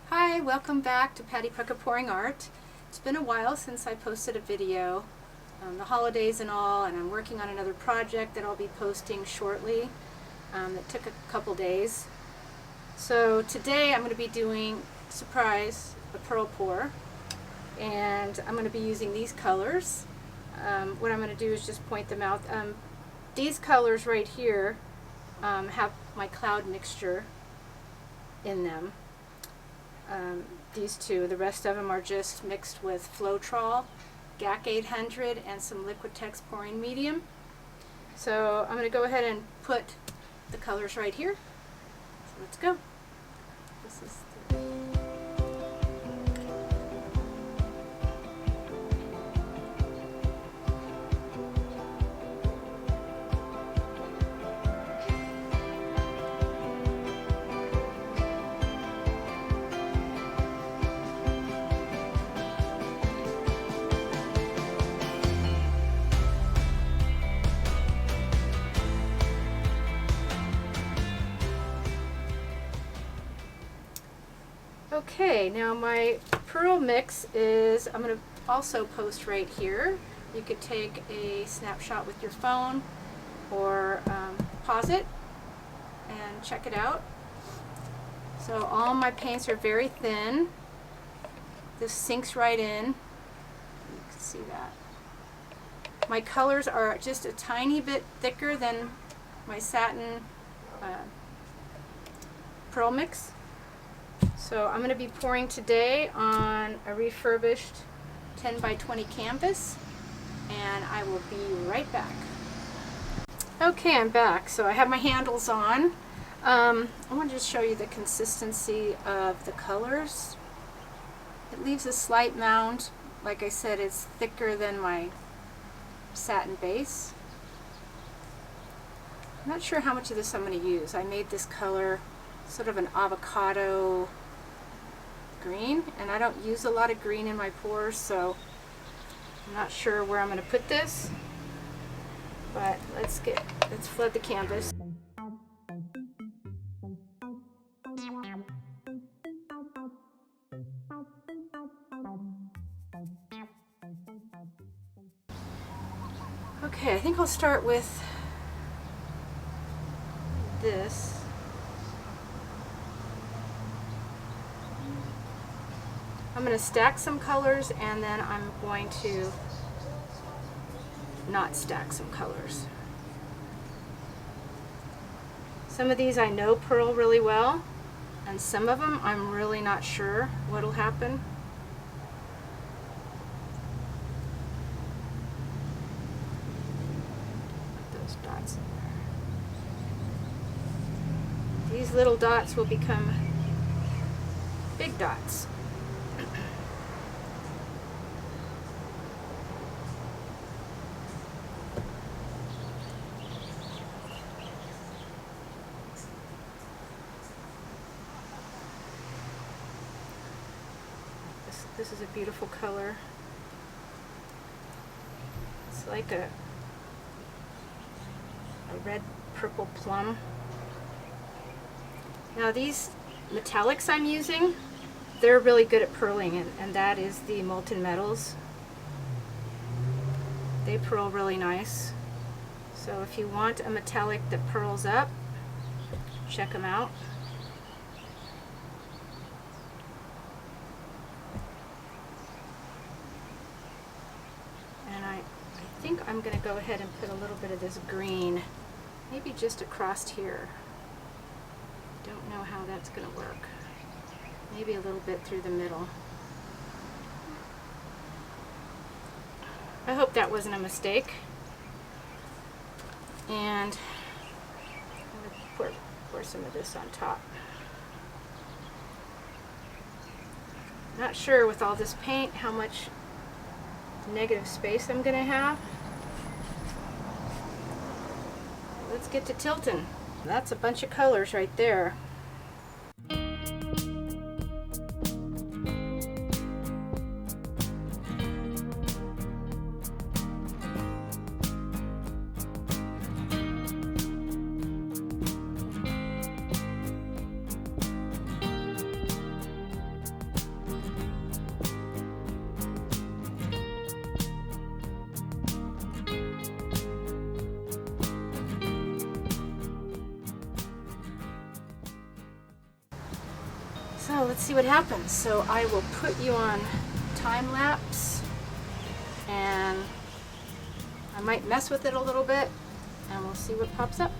Hi, welcome back to Patty Puckett Pouring Art. It's been a while since I posted a video, the holidays and all, and I'm working on another project that I'll be posting shortly. That took a couple days. So today I'm going to be doing, surprise, a pearl pour, and I'm going to be using these colors. What I'm going to do is just point them out. These colors right here have my cloud mixture in them. These two, the rest of them are just mixed with Floetrol, GAC 800, and some Liquitex pouring medium. So I'm going to go ahead and put the colors right here. So let's go. This is okay, now my pearl mix is, I'm going to also post right here. You could take a snapshot with your phone or pause it and check it out. So all my paints are very thin. This sinks right in. You can see that. My colors are just a tiny bit thicker than my satin pearl mix. So I'm going to be pouring today on a refurbished 10 by 20 canvas, and I will be right back. Okay, I'm back. So I have my handles on. I want to just show you the consistency of the colors. It leaves a slight mound. Like I said, it's thicker than my satin base. I'm not sure how much of this I'm going to use. I made this color sort of an avocado green, and I don't use a lot of green in my pours, so I'm not sure where I'm going to put this, but let's flood the canvas. Okay, I think I'll start with this. I'm going to stack some colors, and then I'm going to not stack some colors. Some of these I know pearl really well, and some of them I'm really not sure what'll happen. Put those dots in there. These little dots will become big dots. This is a beautiful color. It's like a red purple plum. Now these metallics I'm using, they're really good at pearling, and that is the molten metals. They pearl really nice. So if you want a metallic that pearls up, check them out. I think I'm going to go ahead and put a little bit of this green, maybe just across here. Don't know how that's going to work. Maybe a little bit through the middle. I hope that wasn't a mistake. And I'm going to pour some of this on top. Not sure with all this paint how much negative space I'm going to have. Let's get to tilting. That's a bunch of colors right there. let's see what happens. So I will put you on time lapse, and I might mess with it a little bit, and we'll see what pops up.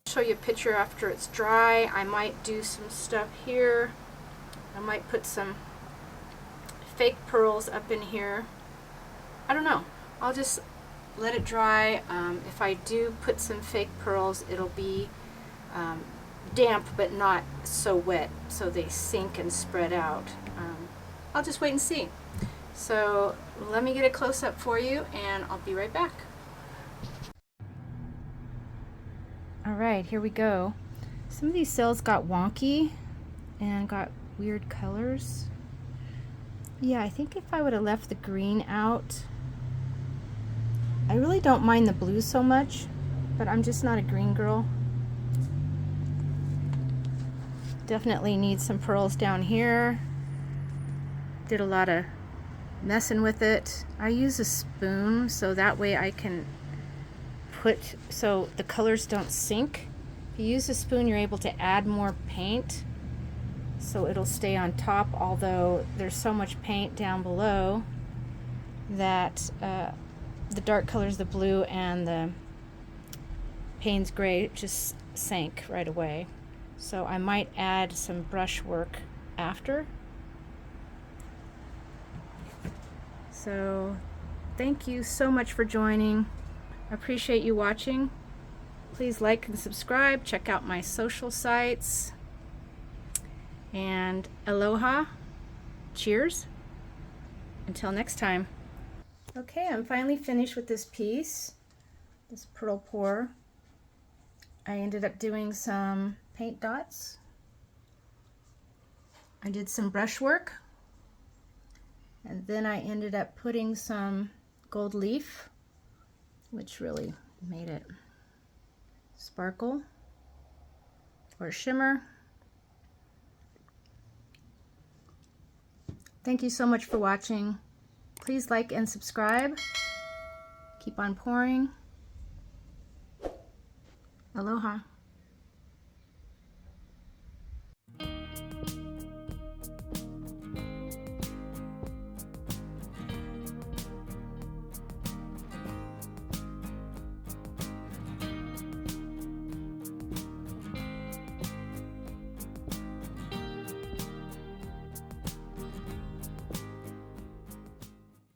Show you a picture after it's dry. I might do some stuff here. I might put some fake pearls up in here. I don't know. I'll just let it dry. If I do put some fake pearls, it'll be damp but not so wet, so they sink and spread out. I'll just wait and see. So let me get a close-up for you, and I'll be right back. Alright, here we go. Some of these cells got wonky and got weird colors. Yeah, I think if I would have left the green out, I really don't mind the blue so much, but I'm just not a green girl. Definitely need some pearls down here. Did a lot of messing with it. I use a spoon so that way I can put, so the colors don't sink. If you use a spoon, you're able to add more paint so it'll stay on top, although there's so much paint down below that the dark colors, the blue and the Payne's gray, just sank right away. So I might add some brush work after. So thank you so much for joining. I appreciate you watching. Please like and subscribe. Check out my social sites. And aloha. Cheers. Until next time. Okay, I'm finally finished with this piece, this pearl pour. I ended up doing some paint dots. I did some brush work. And then I ended up putting some gold leaf, which really made it sparkle or shimmer. Thank you so much for watching. Please like and subscribe. Keep on pouring. Aloha.